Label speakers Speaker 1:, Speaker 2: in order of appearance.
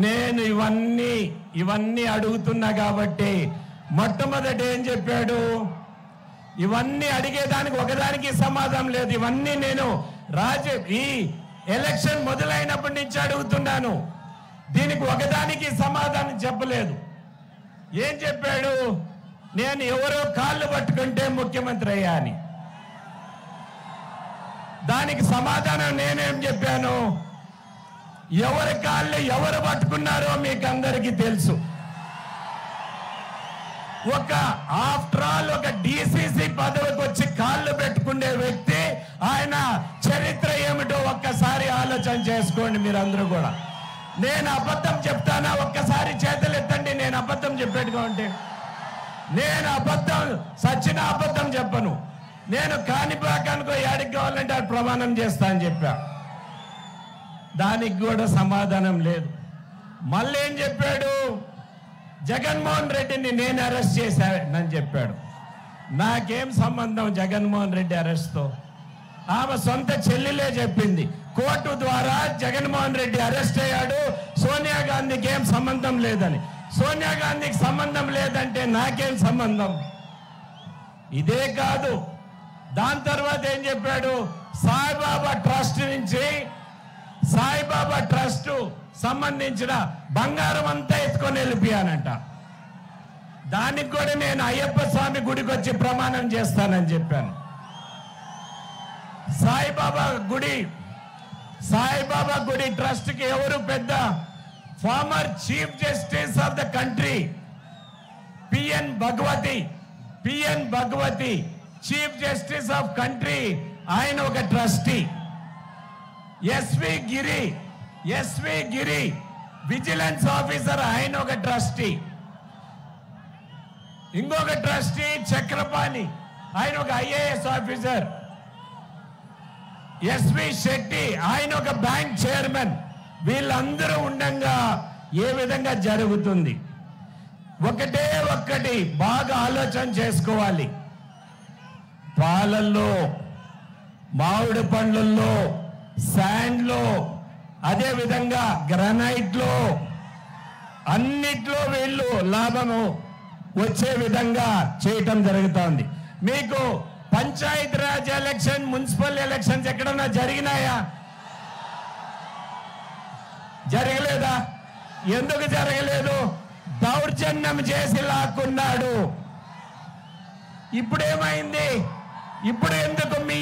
Speaker 1: నేను ఇవన్నీ అడుగుతున్నా కాబట్టి మొట్టమొదట ఏం చెప్పాడు? ఇవన్నీ అడిగేదానికి ఒకదానికి సమాధానం లేదు. ఇవన్నీ నేను ఈ ఎలక్షన్ మొదలైనప్పటి నుంచి అడుగుతున్నాను. దీనికి ఒకదానికి సమాధానం చెప్పలేదు. ఏం చెప్పాడు? నేను ఎవరో కాళ్ళు పట్టుకుంటే ముఖ్యమంత్రి అయ్యా అని. దానికి సమాధానం నేనేం చెప్పాను? ఎవరి కాళ్ళు ఎవరు పట్టుకున్నారో మీకు అందరికీ తెలుసు. ఆఫ్టర్ ఆల్ ఒక డిసిసి పదవికి వచ్చి కాళ్ళు పెట్టుకునే వ్యక్తి, ఆయన చరిత్ర ఏమిటో ఒక్కసారి ఆలోచన చేసుకోండి మీరందరూ కూడా. నేను అబద్ధం చెప్తానా? ఒక్కసారి చేతులు ఎత్తండి. నేను అబద్ధం చెప్పేట్టుగా ఉంటే. నేను సచిన అబద్ధం చెప్పను. నేను కాణిపాకానికో ఏడికి కావాలంటే అది ప్రమాణం చేస్తా అని చెప్పా. దానికి కూడా సమాధానం లేదు. మళ్ళీ ఏం చెప్పాడు? జగన్మోహన్ రెడ్డిని నేను అరెస్ట్ చేశానని చెప్పాడు. నాకేం సంబంధం జగన్మోహన్ రెడ్డి అరెస్ట్తో? ఆమె సొంత చెల్లెలే చెప్పింది, కోర్టు ద్వారా జగన్మోహన్ రెడ్డి అరెస్ట్ అయ్యాడు, సోనియా గాంధీకి ఏం సంబంధం లేదని. సోనియా గాంధీకి సంబంధం లేదంటే నాకేం సంబంధం? ఇదే కాదు, దాని తర్వాత ఏం చెప్పాడు? సాయిబాబా ట్రస్ట్ నుంచి సాయిబాబా ట్రస్ట్ సంబంధించిన బంగారం అంతా ఎత్తుకొని వెళ్ళిపోయానంట. దానికి కూడా నేను అయ్యప్ప స్వామి గుడికి వచ్చి ప్రమాణం చేస్తానని చెప్పాను. సాయిబాబా గుడి ట్రస్ట్ కి ఎవరు పెద్ద? Former chief justice of the country P N Bhagwati chief justice of country, ఆయన ఒక trustee. S V Giri vigilance officer, ఆయన ఒక ట్రస్టీ. ఇంకొక ట్రస్టీ చక్రపాణి, ఆయన ఒక ఐఏఎస్ ఆఫీసర్. ఎస్వి శెట్టి, ఆయన ఒక బ్యాంక్ చైర్మన్. వీళ్ళందరూ ఉండగా ఏ విధంగా జరుగుతుంది? ఒక్కటి బాగా ఆలోచన చేసుకోవాలి. పాలల్లో, మామిడి పండ్లల్లో, శాండ్లో, అదే విధంగా గ్రానైట్లో, అన్నిట్లో వీళ్ళు లాభము వచ్చే విధంగా చేయటం జరుగుతోంది. మీకు Panchayati Raj election, municipal elections ఎక్కడన్నా జరిగినాయా? జరగలేదా? ఎందుకు జరగలేదు? దౌర్జన్యం చేసి లాక్కున్నాడు. ఇప్పుడేమైంది? ఇప్పుడు ఎందుకు మీ